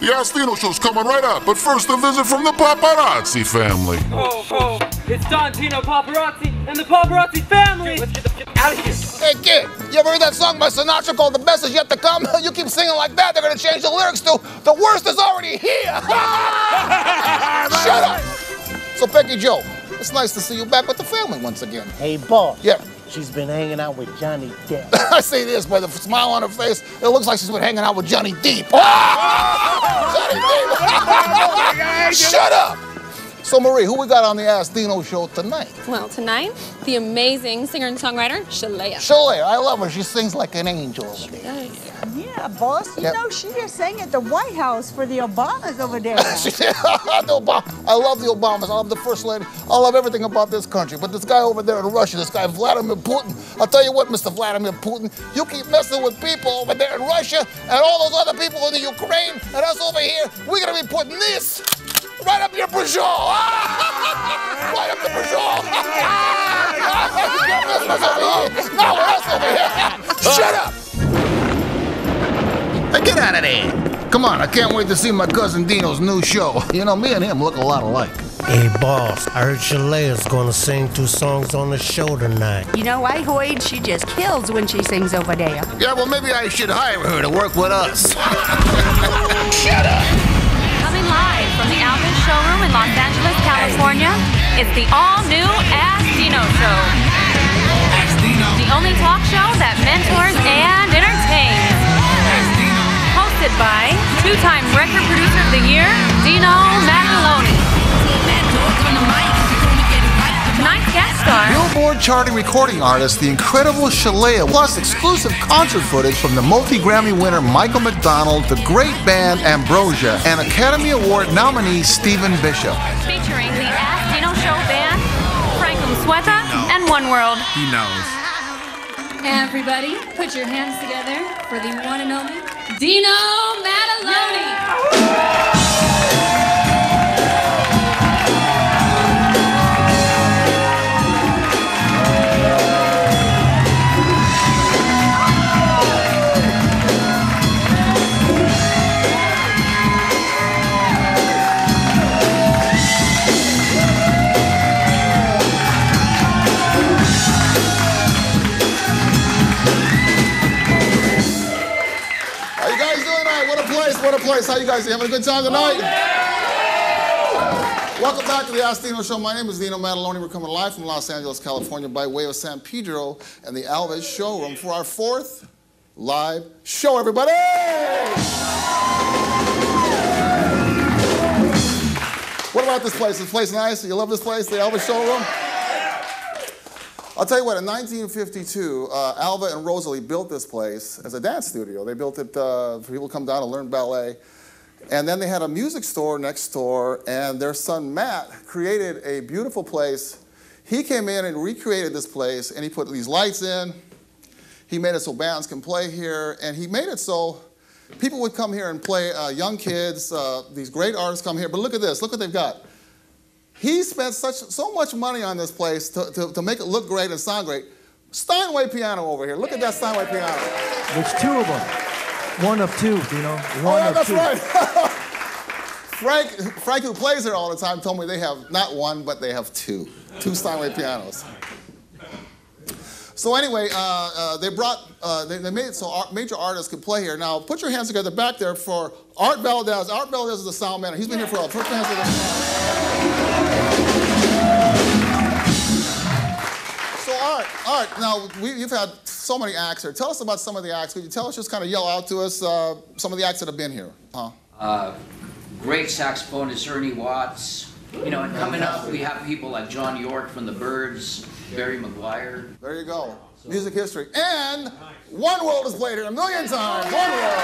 The Ask Dino Show's coming right up, but first a visit from the paparazzi family. Oh, it's Don, Dino, Paparazzi, and the paparazzi family! Let's get the f out of here! Hey kid, you ever heard that song by Sinatra called The Best Is Yet to Come? You keep singing like that, they're gonna change the lyrics to The Worst Is Already Here! Shut up! So Becky Joe, it's nice to see you back with the family once again. Hey boss. Yeah. She's been hanging out with Johnny Depp. I see this, by the smile on her face, it looks like she's been hanging out with Johnny Depp. Johnny Depp! Shut up! So Marie, who we got on the Ask Dino show tonight? Well, tonight, the amazing singer and songwriter, Shelea. Shelea, I love her. She sings like an angel over there. Yeah, boss. You know, she just sang at the White House for the Obamas over there. I love the Obamas. I love the First Lady. I love everything about this country. But this guy over there in Russia, this guy Vladimir Putin, I'll tell you what, Mr. Vladimir Putin, you keep messing with people over there in Russia and all those other people in the Ukraine and us over here, we're going to be putting this right up your brajol. Right up the brajol. Your business over here. Now we're us over here. Shut up. Hey, get out of there. Come on, I can't wait to see my cousin Dino's new show. You know, me and him look a lot alike. Hey boss, I heard Shelea's gonna sing 2 songs on the show tonight. You know, I heard she just kills when she sings over there. Yeah, well, maybe I should hire her to work with us. Shut up. Coming live from the ALVAS showroom in Los Angeles, California, it's the all-new Ask Dino Show. The only talk show that mentors and entertains. Hosted by 2-time record producer of the year, Dino Maddalone. Tonight's guest star, Billboard charting recording artist, the incredible Shelea, plus exclusive concert footage from the multi-Grammy winner Michael McDonald, the great band Ambrosia, and Academy Award nominee Stephen Bishop. featuring the Ask Dino Show band, Frank Msweta, and One World. He knows. Everybody, put your hands together for the one and only Dino Maddalone. What a place. How you guys having a good time tonight? Welcome back to the Ask Dino Show. My name is Dino Maddalone. We're coming live from Los Angeles, California by way of San Pedro and the ALVAS showroom for our 4th live show, everybody! What about this place? Is this place nice? You love this place, the ALVAS showroom? I'll tell you what, in 1952, Alva and Rosalie built this place as a dance studio. They built it for people to come down and learn ballet. And then they had a music store next door, and their son Matt created a beautiful place. He came in and recreated this place, and he put these lights in. He made it so bands can play here, and he made it so people would come here and play, young kids, these great artists come here. But look at this, look what they've got. He spent so much money on this place to make it look great and sound great. Steinway piano over here. Look at that Steinway piano. There's 2 of them. 1 of 2, you know. One of that's 2. Right. Frank, who plays here all the time, told me they have not 1, but they have 2 Steinway pianos. So anyway, they made it so major artists could play here. Now, put your hands together back there for Art Valdez. Art Valdez is the sound man. He's been here for a while. Put your hands together. So Art, now you've had so many acts here. Tell us about some of the acts. Could you tell us, just kind of yell out to us some of the acts that have been here? Great saxophonist Ernie Watts. You know, and coming up, we have people like John York from the Byrds, Barry McGuire. There you go. Music history. And One World has played here 1,000,000 times. One World.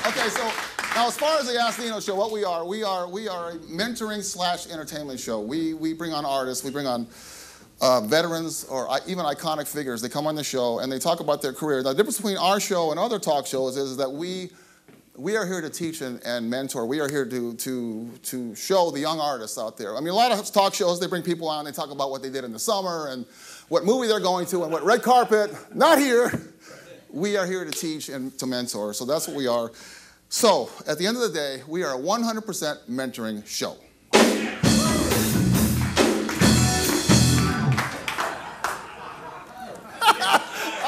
Okay, so now as far as the Ask Dino show, what we are a mentoring / entertainment show. We bring on artists, we bring on veterans or even iconic figures. They come on the show and they talk about their career. Now, the difference between our show and other talk shows is that we are here to teach and mentor. We are here to show the young artists out there. I mean, a lot of talk shows, they bring people on, they talk about what they did in the summer and what movie they're going to, and what red carpet. Not here. We are here to teach and to mentor, so that's what we are. So, at the end of the day, we are a 100% mentoring show.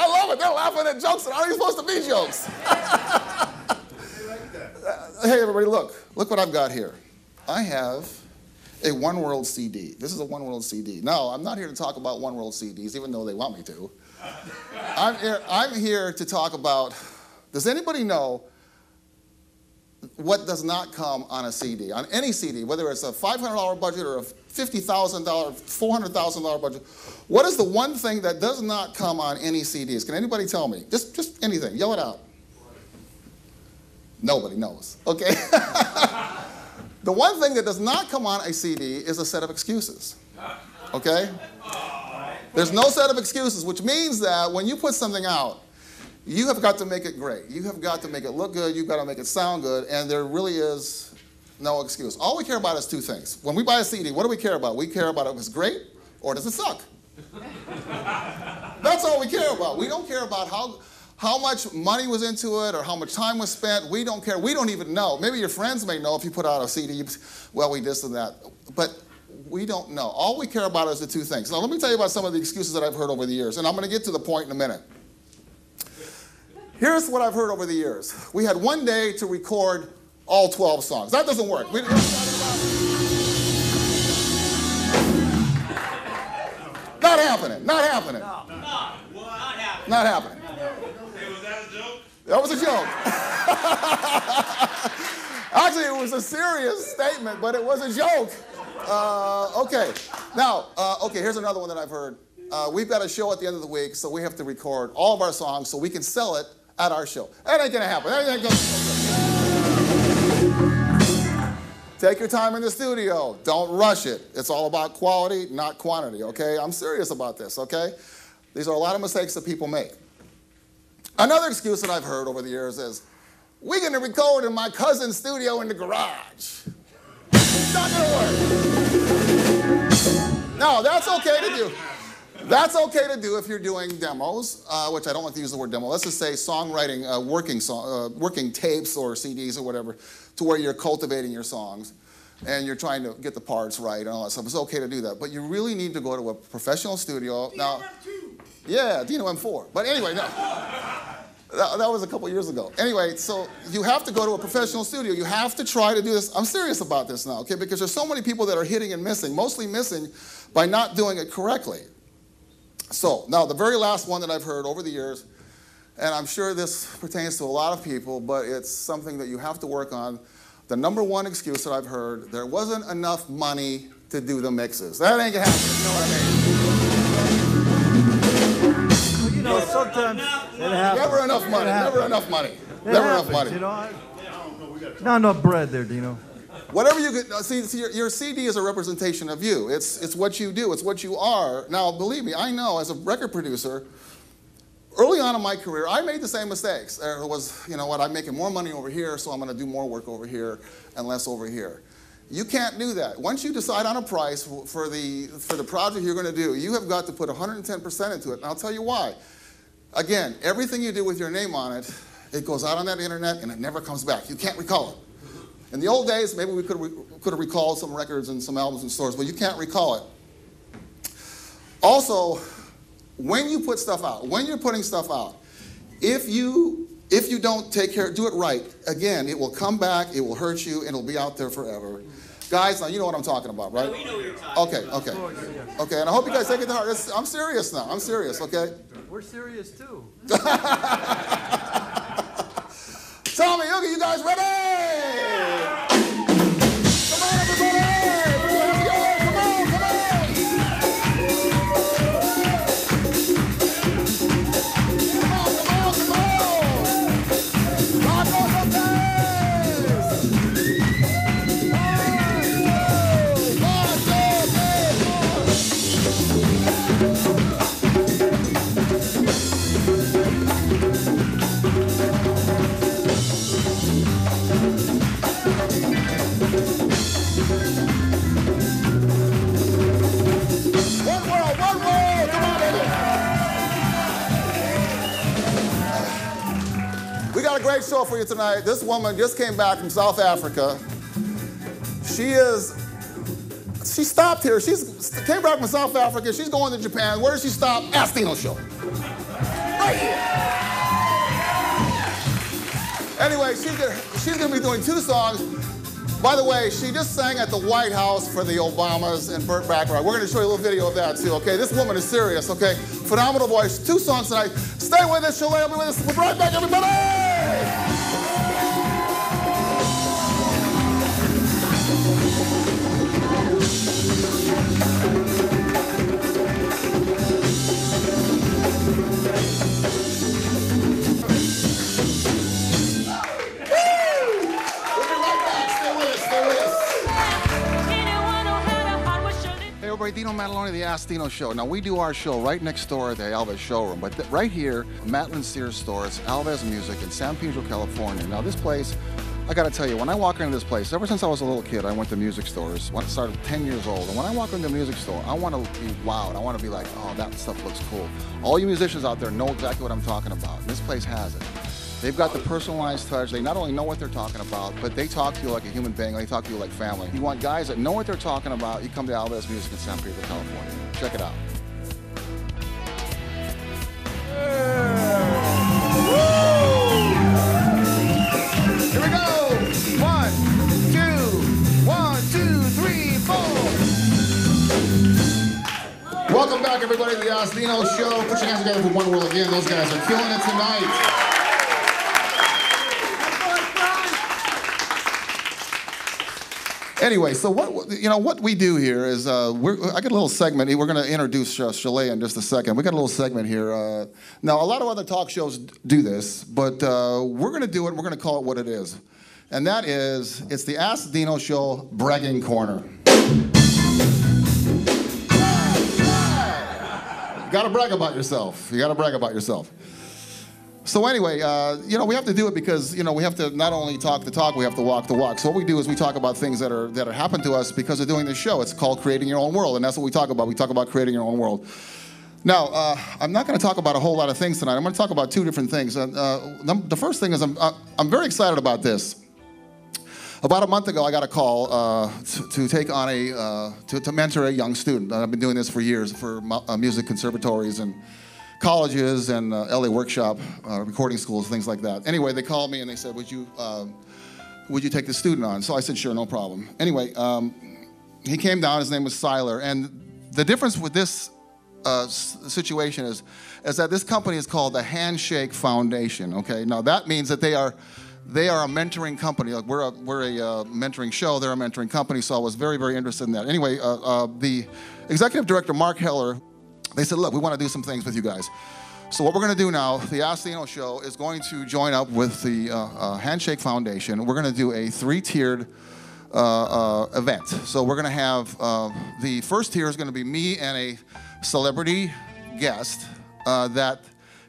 I love it. They're laughing at jokes that aren't even supposed to be jokes. Hey, everybody, look. Look what I've got here. I have a One World CD. This is a One World CD. Now, I'm not here to talk about One World CDs, even though they want me to. I'm here to talk about, does anybody know what does not come on a CD? On any CD, whether it's a $500 budget or a $50,000, $400,000 budget, what is the one thing that does not come on any CDs? Can anybody tell me? Just anything. Yell it out. Nobody knows. Okay. The one thing that does not come on a CD is a set of excuses. Okay? There's no set of excuses, which means that when you put something out, you have got to make it great. You have got to make it look good. You've got to make it sound good. And there really is no excuse. All we care about is two things. When we buy a CD, what do we care about? We care about if it's great or does it suck? That's all we care about. We don't care about how much money was into it or how much time was spent. We don't care. We don't even know. Maybe your friends may know if you put out a CD, well, we this and that. But we don't know. All we care about is the two things. Now, let me tell you about some of the excuses that I've heard over the years, and I'm going to get to the point in a minute. Here's what I've heard over the years. We had one day to record all 12 songs. That doesn't work. Not happening. Not happening. Not happening. Hey, was that a joke? That was a joke. Actually, it was a serious statement, but it was a joke. Okay. Now, okay, here's another one that I've heard. We've got a show at the end of the week, so we have to record all of our songs so we can sell it at our show. That ain't gonna happen. That ain't gonna... Take your time in the studio. Don't rush it. It's all about quality, not quantity, okay? I'm serious about this, okay? These are a lot of mistakes that people make. Another excuse that I've heard over the years is, we're gonna record in my cousin's studio in the garage. It's not gonna work. No, that's okay to do. That's okay to do if you're doing demos, which I don't like to use the word demo. Let's just say songwriting, working tapes or CDs or whatever, to where you're cultivating your songs and you're trying to get the parts right and all that stuff. It's okay to do that, but you really need to go to a professional studio. Now, yeah, Dino M4. But anyway, no. That was a couple years ago. Anyway, so you have to go to a professional studio. You have to try to do this. I'm serious about this now, okay? Because there's so many people that are hitting and missing, mostly missing by not doing it correctly. So, now the very last one that I've heard over the years, and I'm sure this pertains to a lot of people, but it's something that you have to work on. The number one excuse that I've heard, there wasn't enough money to do the mixes. That ain't gonna happen, you know what I mean? Well, you know, sometimes it happens. Never enough money, never enough money. Never enough money. You know, not enough bread there, Dino. Whatever you get, see your CD is a representation of you. It's what you do. It's what you are. Now, believe me, I know as a record producer, early on in my career, I made the same mistakes. There was, you know what, I'm making more money over here, so I'm going to do more work over here and less over here. You can't do that. Once you decide on a price for the project you're going to do, you have got to put 110% into it. And I'll tell you why. Again, everything you do with your name on it, it goes out on that internet and it never comes back. You can't recall it. In the old days, maybe we could have recalled some records and some albums in stores, but you can't recall it. Also, when you put stuff out, when you're putting stuff out, if you don't take care, do it right, again, it will come back, it will hurt you, and it'll be out there forever. Guys, now you know what I'm talking about, right? We know what you're talking about. Okay. Okay, and I hope you guys take it to heart. I'm serious now. I'm serious, okay? We're serious too. Tell me, okay, you guys ready? Come on, everybody! Let's go! Come on, come on! Come on! Rock on the bass! great show for you tonight. This woman just came back from South Africa. She stopped here. She came back from South Africa. She's going to Japan. Where did she stop? Ask Dino Show. Right here. Anyway, she's going to be doing 2 songs. By the way, she just sang at the White House for the Obamas and Burt Bacharach. We're going to show you a little video of that, too, okay? This woman is serious, okay? Phenomenal voice. 2 songs tonight. Stay with us, Chalet. I'll be with us. We'll be right back, everybody! Dino Maddalone, the Ask Dino Show. Now, we do our show right next door at the ALVAS showroom, but right here, Maddalone Sears store, it's ALVAS Music in San Pedro, California. Now, this place, I gotta tell you, when I walk into this place, ever since I was a little kid, I went to music stores. When I started 10 years old, and when I walk into a music store, I want to be wowed. I want to be like, oh, that stuff looks cool. All you musicians out there know exactly what I'm talking about. This place has it. They've got the personalized touch. They not only know what they're talking about, but they talk to you like a human being. They talk to you like family. You want guys that know what they're talking about, you come to ALVAS Music in San Pedro, California. Check it out. Here we go. 1, 2, 1, 2, 3, 4. Welcome back, everybody, to the Ask Dino Show. Put your hands together for One World again. Those guys are killing it tonight. Anyway, so what we do here is I got a little segment. We're going to introduce Shelea in just a second. We got a little segment here. Now, a lot of other talk shows do this, but we're going to do it. We're going to call it what it is, and that is it's the Ask Dino Show bragging corner. You got to brag about yourself. You got to brag about yourself. So anyway, we have to do it because, we have to not only talk the talk, we have to walk the walk. So what we do is we talk about things that are happened to us because of doing this show. It's called Creating Your Own World, and that's what we talk about. We talk about creating your own world. Now, I'm not going to talk about a whole lot of things tonight. I'm going to talk about 2 different things. The first thing is I'm very excited about this. About a month ago, I got a call to take on to mentor a young student. I've been doing this for years for music conservatories and colleges and LA workshop, recording schools, things like that. Anyway, they called me and they said, would you take the student on? So I said, sure, no problem. Anyway, he came down, his name was Siler, and the difference with this situation is that this company is called the Handshake Foundation, okay? Now that means that they are a mentoring company. Like we're a mentoring show, they're a mentoring company, so I was very, very interested in that. Anyway, the executive director, Mark Heller, they said, look, we want to do some things with you guys. So what we're going to do now, the Ask Dino Show is going to join up with the Handshake Foundation. We're going to do a 3-tiered event. So we're going to have, the first tier is going to be me and a celebrity guest that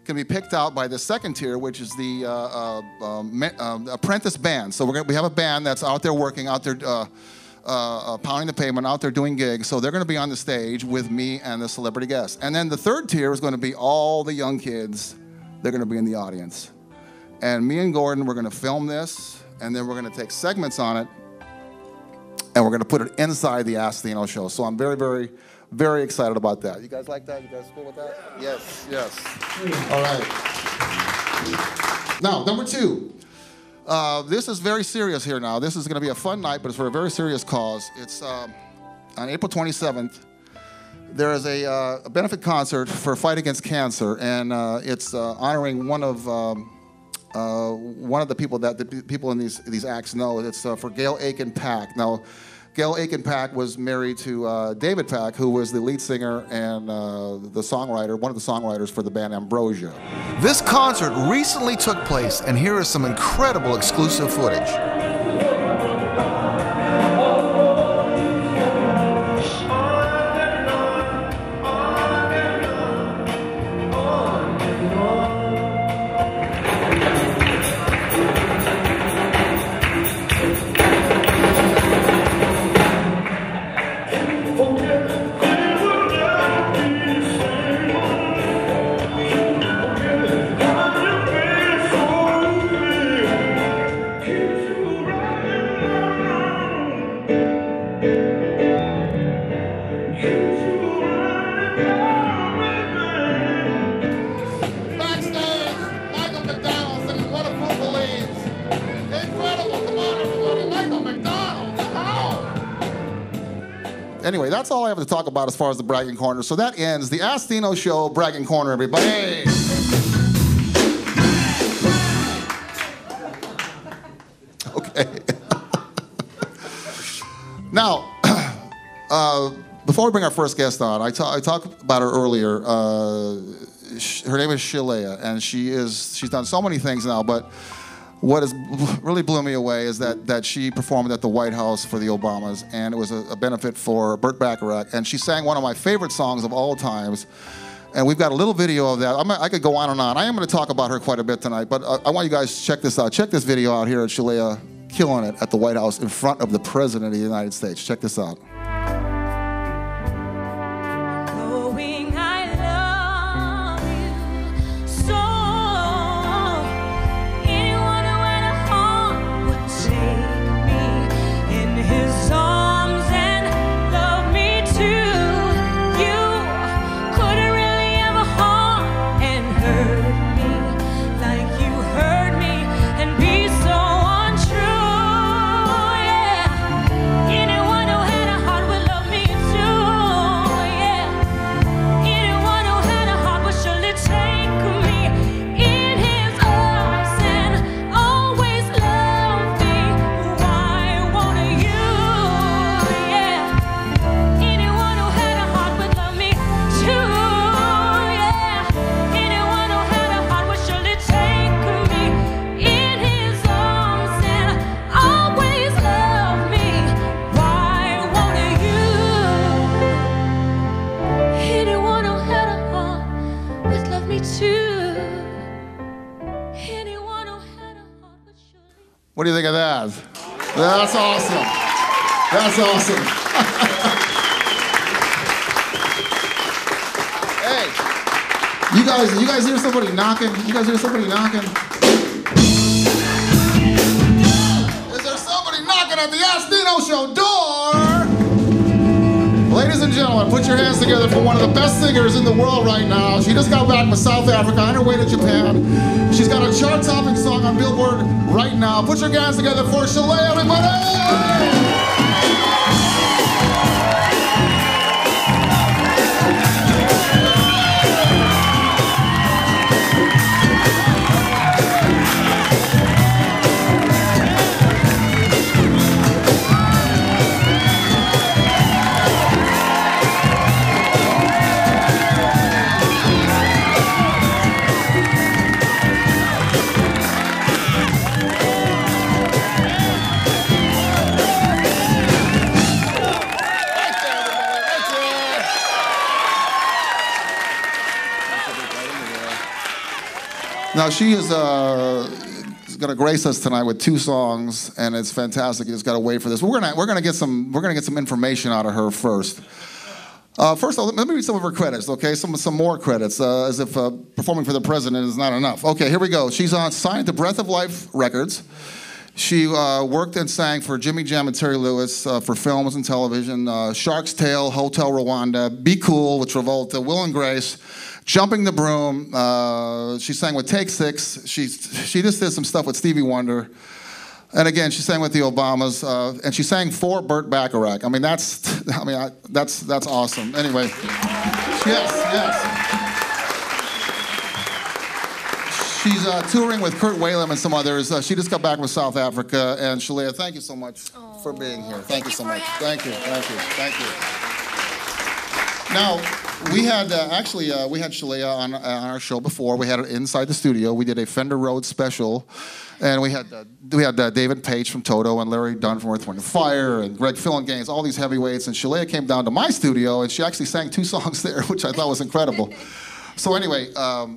can be picked out by the second tier, which is the apprentice band. So we have a band that's out there working, out there pounding the pavement, out there doing gigs. So they're going to be on the stage with me and the celebrity guest. And then the third tier is going to be all the young kids. They're going to be in the audience. And me and Gordon, we're going to film this, and then we're going to take segments on it, and we're going to put it inside the Ask Dino Show. So I'm very, very, very excited about that. You guys like that? You guys cool with that? Yeah. Yes, yes. All right. Now, number 2. This is very serious here now. This is going to be a fun night, but it's for a very serious cause. It's on April 27th. There is a benefit concert for Fight Against Cancer, and it's honoring one of the people that the people in these acts know. It's for Gail Aiken-Pack. Now, Gail Aiken-Pack was married to David Pack, who was the lead singer and the songwriter, one of the songwriters for the band Ambrosia. This concert recently took place, and here is some incredible exclusive footage. Anyway, that's all I have to talk about as far as the bragging corner. So that ends the Ask Dino Show bragging corner, everybody. Okay. Now, before we bring our first guest on, I talked about her earlier. Her name is SHELEA, and she's done so many things now, but what has really blew me away is that she performed at the White House for the Obamas, and it was a benefit for Burt Bacharach, and she sang one of my favorite songs of all times, and we've got a little video of that. I could go on and on. I am going to talk about her quite a bit tonight, but I want you guys to check this out. Check this video out here at SHELEA killing it at the White House in front of the President of the United States. Check this out. What do you think of that? That's awesome. That's awesome. Hey, you guys hear somebody knocking? You guys hear somebody knocking? Is there somebody knocking at the Ask Dino Show door? Ladies and gentlemen, put your hands together for one of the best singers in the world right now. She just got back from South Africa on her way to Japan. She's got a chart-topping song on Billboard right now. Put your hands together for SHELEA, everybody! Now she is going to grace us tonight with 2 songs, and it's fantastic. You just got to wait for this. We're gonna get some information out of her first. First, let me read some of her credits, okay? Some more credits, as if performing for the president is not enough. Okay, here we go. She's signed to Breath of Life Records. She worked and sang for Jimmy Jam and Terry Lewis for films and television. Shark's Tale, Hotel Rwanda, Be Cool with Travolta, Will and Grace. Jumping the Broom, she sang with Take 6. She just did some stuff with Stevie Wonder. And again, she sang with the Obamas, and she sang for Burt Bacharach. I mean, that's awesome. Anyway, yes. She's touring with Kurt Whalum and some others. She just got back from South Africa. And SHELEA, thank you so much for being here. Thank you so much. Thank you. Now, we had SHELEA on our show before. We had it inside the studio. We did a Fender Rhodes special, and we had David Page from Toto and Larry Dunn from Earth, Wind & Fire and Greg Phillinganes, all these heavyweights. And SHELEA came down to my studio, and she actually sang 2 songs there, which I thought was incredible. So anyway, I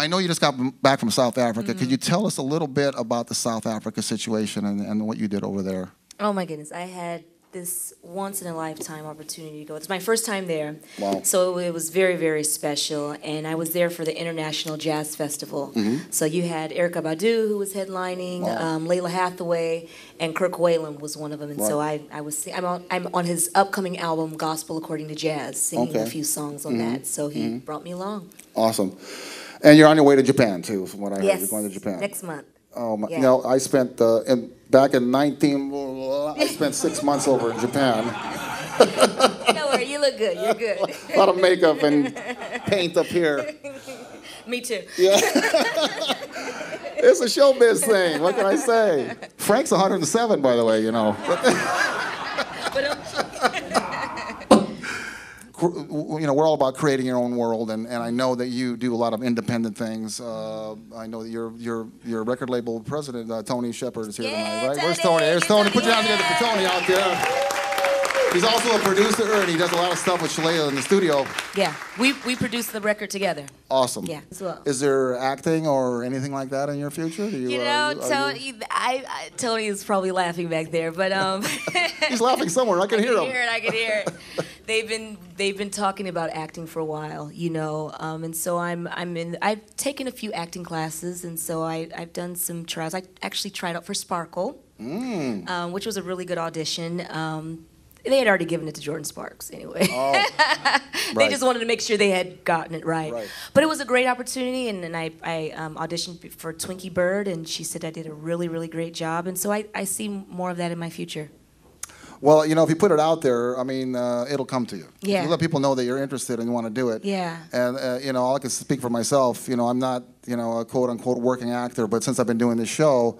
know you just got back from South Africa. Could you tell us a little bit about the South Africa situation and what you did over there? Oh my goodness, I had this once-in-a-lifetime opportunity to go. It's my first time there. Wow. So it was very, very special. And I was there for the International Jazz Festival. Mm-hmm. So you had Erykah Badu, who was headlining, wow. Layla Hathaway, and Kirk Whalum was one of them. And wow. so I'm on his upcoming album, Gospel According to Jazz, singing a few songs on that. So he brought me along. Awesome. And you're on your way to Japan, too, from what I heard. Yes, You're going to Japan. next month. Oh, my. Yeah. You know, I spent, back in I spent 6 months over in Japan. Don't worry, you look good. You're good. A lot of makeup and paint up here. Me too. Yeah. It's a showbiz thing. What can I say? Frank's 107, by the way, you know. You know, we're all about creating your own world, and I know that you do a lot of independent things. I know that your record label president, Tony Shepard, is here tonight, right? Where's Tony? There's Tony. Put your hands together for Tony out there. He's also a producer, and he does a lot of stuff with SHELEA in the studio. Yeah, we produced the record together. Awesome. Yeah, as well. Is there acting or anything like that in your future? Do you know, Tony is probably laughing back there, but he's laughing somewhere. I can hear him. I can hear it. They've been talking about acting for a while, you know, and so I've taken a few acting classes, and so I've done some trials. I actually tried out for Sparkle, which was a really good audition. They had already given it to Jordan Sparks anyway. Oh, they just wanted to make sure they had gotten it right. But it was a great opportunity, and I auditioned for Twinkie Bird, and she said I did a really, really great job, and so I see more of that in my future. Well, you know, if you put it out there, I mean, it'll come to you. Yeah. If you let people know that you're interested and you want to do it. Yeah. And, you know, I can speak for myself. You know, I'm not, you know, a quote-unquote working actor, but since I've been doing this show,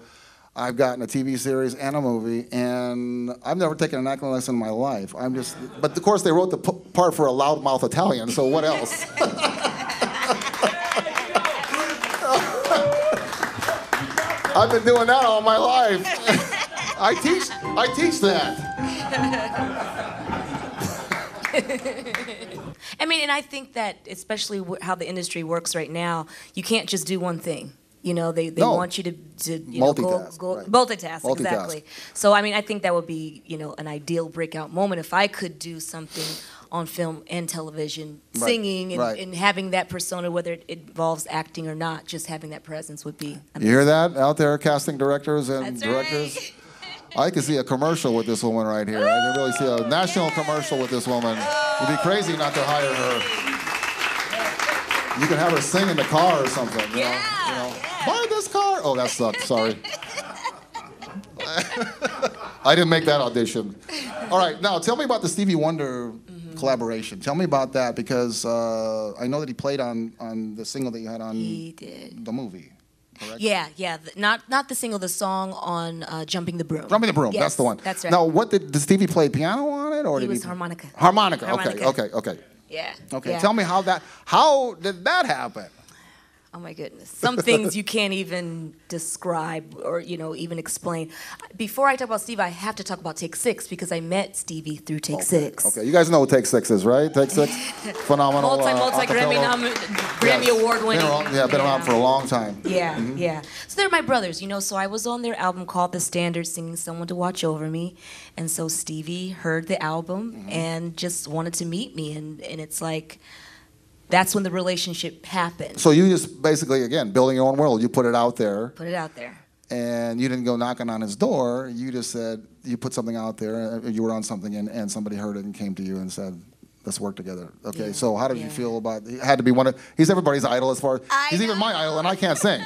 I've gotten a TV series and a movie, and I've never taken an acting lesson in my life. But of course they wrote the part for a loudmouth Italian, so what else? I've been doing that all my life. I teach that. I mean, and I think that especially how the industry works right now, you can't just do one thing. You know, they want you to you know, multitask, exactly. So, I mean, I think that would be, you know, an ideal breakout moment if I could do something on film and television, singing and having that persona, whether it involves acting or not, just having that presence would be amazing. You hear that out there, casting directors and That's directors? Right. I can see a commercial with this woman right here. I can really see a national commercial with this woman. You'd be crazy not to hire her. You can have her sing in the car or something. You know? Buy this car. Oh, that sucked. Sorry. I didn't make that audition. All right, now tell me about the Stevie Wonder collaboration. Tell me about that, because I know that he played on the single that you had on the movie. Correct? Yeah. Not the single, the song on Jumping the Broom. Jumping the Broom, yes, that's the one. That's right. Now, what did Stevie play piano on it, or he did was harmonica. Harmonica. Okay. Yeah. Okay. Yeah. Tell me how did that happen? Oh my goodness. Some things you can't even describe or, you know, even explain. Before I talk about Stevie, I have to talk about Take 6 because I met Stevie through Take 6. Okay, you guys know what Take 6 is, right? Take 6, phenomenal. Grammy award winning. Been around for a long time. Yeah, yeah. So they're my brothers, you know. So I was on their album called The Standard, singing Someone to Watch Over Me. And so Stevie heard the album and just wanted to meet me. And it's like, that's when the relationship happened. So you just basically, again, building your own world. You put it out there. Put it out there. And you didn't go knocking on his door. You just said, you put something out there, you were on something, and somebody heard it and came to you and said, let's work together. Okay, so how did you feel about, he had to be one of, he's everybody's idol as far as, he's even my idol, and I can't sing.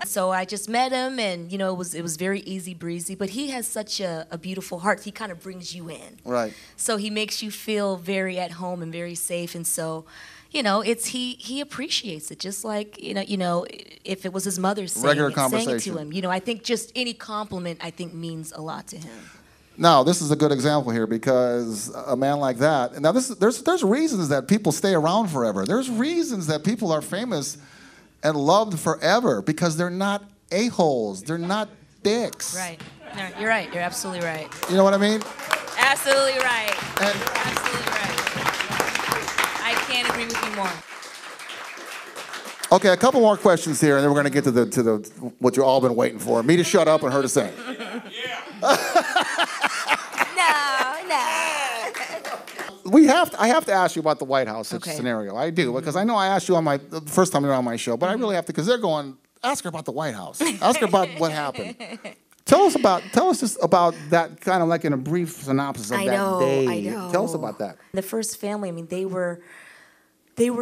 So I just met him, and, you know, it was very easy breezy, but he has such a beautiful heart. He kind of brings you in. Right. So he makes you feel very at home and very safe, and so, you know, he appreciates it, just like, you know, if it was his mother saying it to him. You know, I think just any compliment, I think, means a lot to him. Now, this is a good example here, because a man like that, now there's reasons that people stay around forever. There's reasons that people are famous and loved forever, because they're not a-holes. They're not dicks. Right. No, you're right. You're absolutely right. You know what I mean? Absolutely right. Absolutely right. I can't agree with you more. Okay, a couple more questions here, and then we're going to get to the what you've all been waiting for: me to shut up and her to sing. I have to ask you about the White House scenario. I do, because I know I asked you on the first time you were on my show, but I really have to, because they're going, ask her about the White House. Ask her about what happened. Tell us just about that, kind of like in a brief synopsis of that day. I know. Tell us about that. The first family, I mean, they were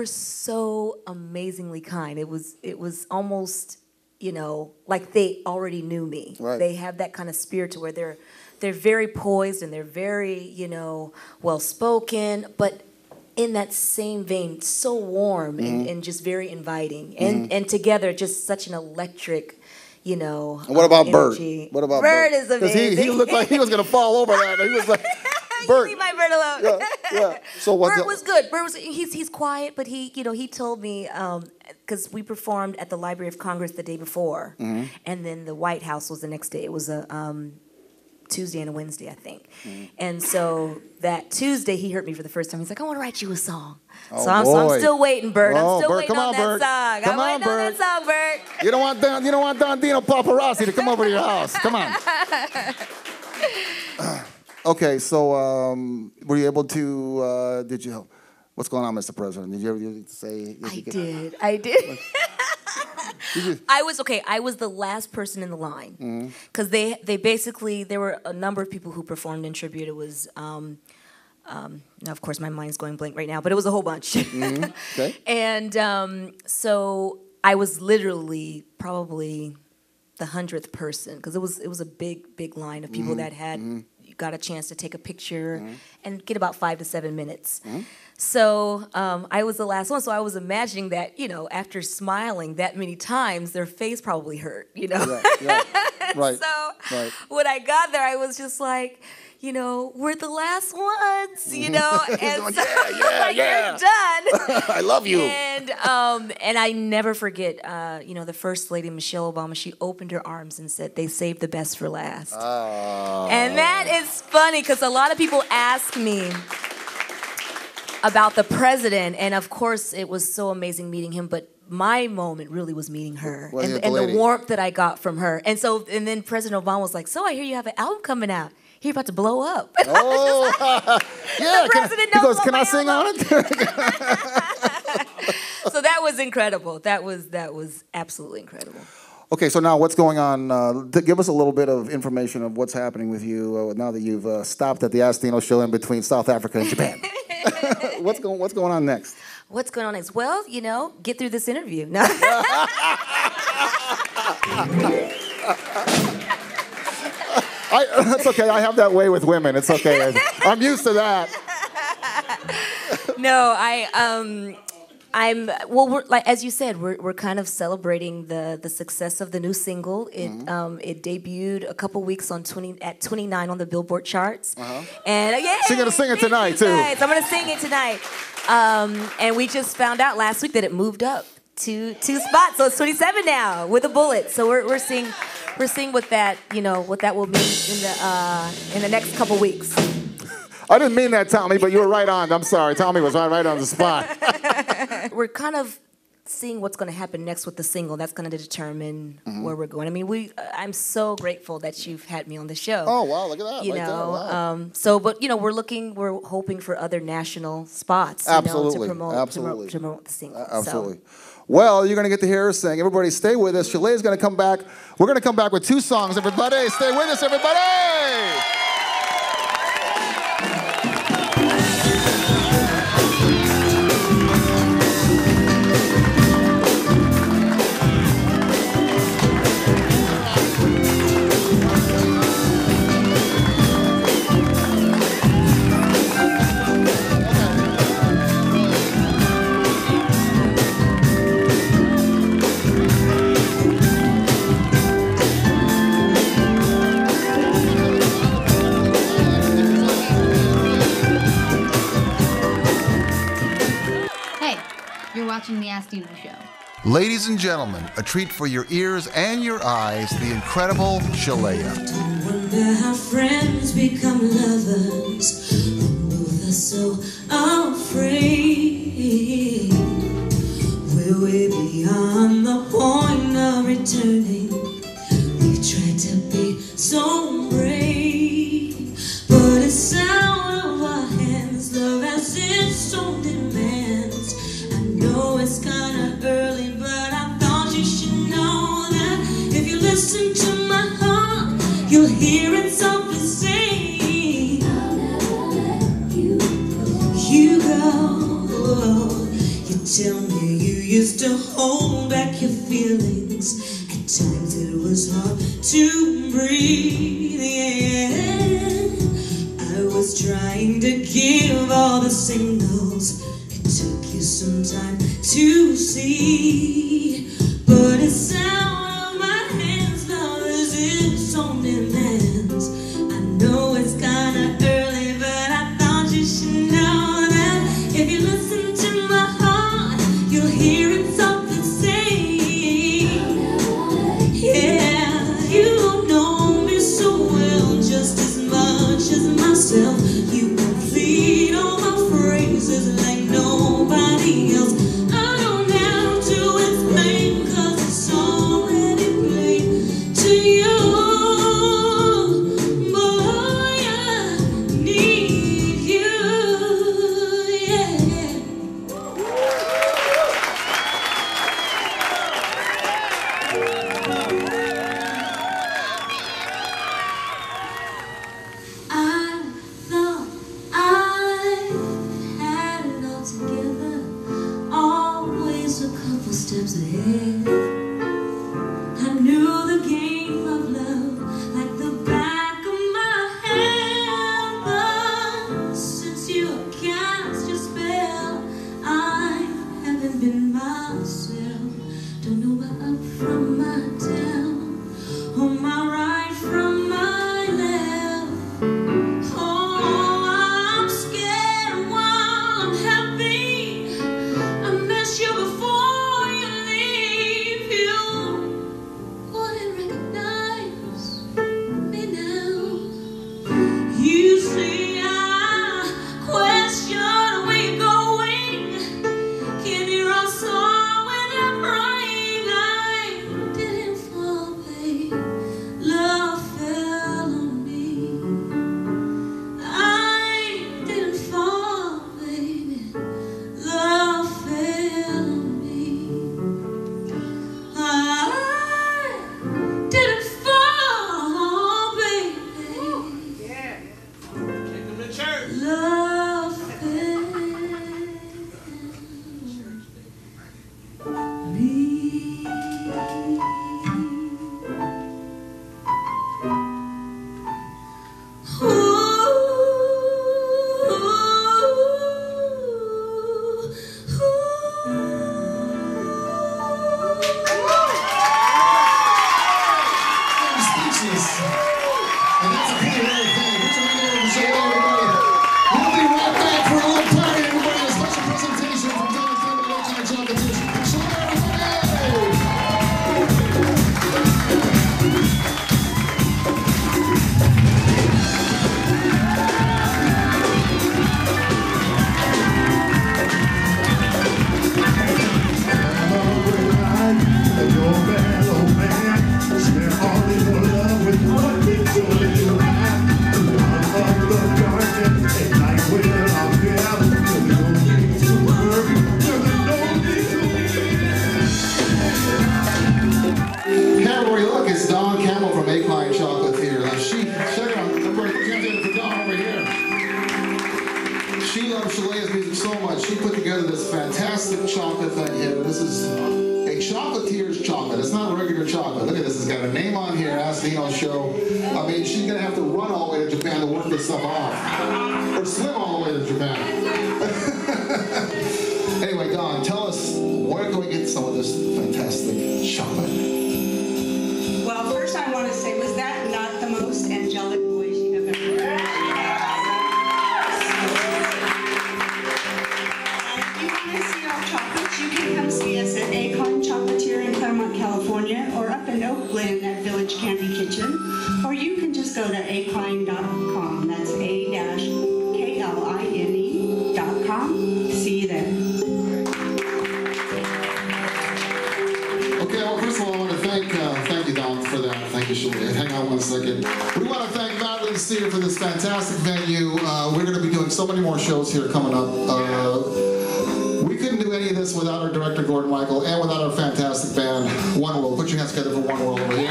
so amazingly kind. It was almost you know, like they already knew me. Right. They have that kind of spirit to where they're very poised and they're very, you know, well spoken, but in that same vein, so warm and just very inviting. And together, just such an electric, you know, and what about energy. Bert? What about Bert? Bert Is amazing. Because he looked like he was going to fall over that. He was like, Bert. You leave my Bert alone. Yeah. So what? Bert was good. Bert was he's quiet, but he, you know, he told me because we performed at the Library of Congress the day before, and then the White House was the next day. It was a Tuesday and a Wednesday, I think. And so that Tuesday, he heard me for the first time. He's like, I want to write you a song. Oh, so I'm still waiting, Bert. I'm still waiting on that Bert. song. Come I'm waiting on, on that song, Bert. You don't want Don Dino Paparazzi to come over to your house. Come on. Okay, so were you able to, did you, what's going on, Mr. President? Did you ever say? I did. I was the last person in the line because they basically, there were a number of people who performed in tribute. It was, now of course my mind's going blank right now, but it was a whole bunch. Okay. And so I was literally probably the 100th person because it was a big line of people that had got a chance to take a picture and get about 5 to 7 minutes. So I was the last one. So I was imagining that, you know, after smiling that many times, their face probably hurt, you know. Yeah. Right. So when I got there, I was just like, you know, we're the last ones, you know, and like, so yeah. you're done. I love you. And I never forget, you know, the First Lady, Michelle Obama, she opened her arms and said, they saved the best for last. And that is funny because a lot of people ask me about the president, and of course it was so amazing meeting him, but my moment really was meeting her and the warmth that I got from her. And then President Obama was like, so I hear you have an album coming out. You're about to blow up. Oh, yeah. He goes, can I sing on it? So that was incredible. That was absolutely incredible. Okay, so now what's going on? Give us a little bit of information of what's happening with you now that you've stopped at the Ask Dino show in between South Africa and Japan. What's going on next? What's going on next? Well, you know, get through this interview. No. That's okay. I have that way with women. It's okay. I'm used to that. No, well, like as you said, we're kind of celebrating the success of the new single. It debuted a couple weeks on 29 on the Billboard charts. And so you're gonna sing it tonight too. Yes, I'm gonna sing it tonight. And we just found out last week that it moved up two spots, so it's 27 now with a bullet. So we're seeing what that will mean in the next couple weeks. I didn't mean that, Tommy, but you were right on. I'm sorry. Tommy was right on the spot. We're kind of seeing what's going to happen next with the single. That's going to determine where we're going. I mean, I'm so grateful that you've had me on the show. Oh, wow, look at that. You know, wow. But, you know, we're hoping for other national spots. Absolutely. You know, to promote the single. Absolutely. So. Well, you're going to get to hear her sing. Everybody stay with us. Shelea's going to come back. We're going to come back with 2 songs, everybody. Stay with us, everybody. Watching the Ask Dino show. Ladies and gentlemen, a treat for your ears and your eyes, the incredible Shelea. Don't wonder how friends become lovers when both are so afraid. We're way beyond the point of returning. We've tried to be so brave, but it's out of our hands. Love has its own demands. I know it's kinda early, but I thought you should know that if you listen to my heart, you'll hear it softly say, I'll never let you go. You tell me you used to hold back your feelings and times it was hard to breathe, yeah. I was trying to give all the signals. It took you some time to see, but it's out of my hands now as its own demands. I know it's kinda early, but I thought you should know that if you listen to my heart, you'll hear it something saying, yeah, you know me so well, just as much as myself. You complete all my phrases like nobody else. I don't have to explain, 'cause it's already plain to you. Boy, I need you, yeah. I thought I had it all together, always a couple steps ahead. I knew the game of love like the back of my hand, but since you cast your spell, I haven't been myself. Don't know my up from my down, or my right from my left. Oh, I'm scared while I'm happy. I miss you before you leave. You wouldn't recognize me now. You see, I question where you're going. Can hear our song when I'm crying. I didn't fall, babe. Love fell on me. I didn't fall, baby. Love fell on me. I didn't fall, baby. Yeah. Take them to church. Love fell on me. I'm speechless. And that's a pretty rare thing. Put your hand over the shoulder, everybody. We'll be right back for a little party, everybody. A special presentation from Don Campbell and Electronic Chocolatiers. Show everybody! Cameron, look, it's Don Campbell from Acorn Chocolatier. Check out, everybody, put your hands together for Don over here. She loves Shelea's music so much, she put together this fantastic chocolate thing here. This is a chocolatier's chocolate. It's not regular chocolate. Look at this, it's got a name on here, Ask Dino Show. I mean, she's gonna have to run all the way to Japan to work this stuff off. Or swim all the way to Japan. Anyway, Don, tell us, where can we get some of this fantastic chocolate? Well, first I want to say, was that not the most angelic voice you have ever heard? And if you want to see our chocolates, you can come see us at Acorn Chocolatier in Claremont, California, or up in Oak Glen at Village Candy Kitchen, or you can just go to aline.com. That's A-KLINE.com. See you there. Okay, well, first of all, I want to thank you, Don, for that. Thank you, Shelea. Hang on one second. We want to thank Maddalone Theater for this fantastic venue. We're going to be doing so many more shows here coming up. We couldn't do any of this without our director, Gordon Michael, and without our fantastic band, One World. Put your hands together for One World over here.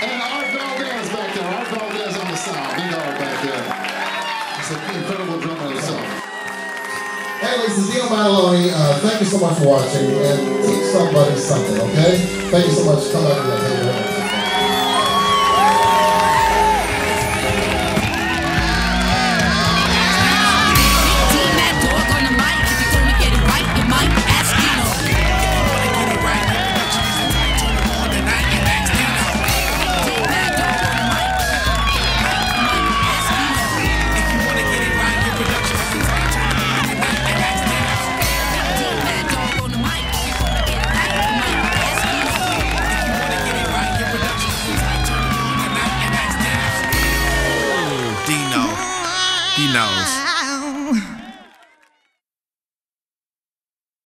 And Art Valdez back there. Art Valdez on the sound. Big Art back there. He's an incredible drummer himself. Hey, Hey, this is Dino Maddalone. Thank you so much for watching, and teach somebody something, okay? Thank you so much. Come back again.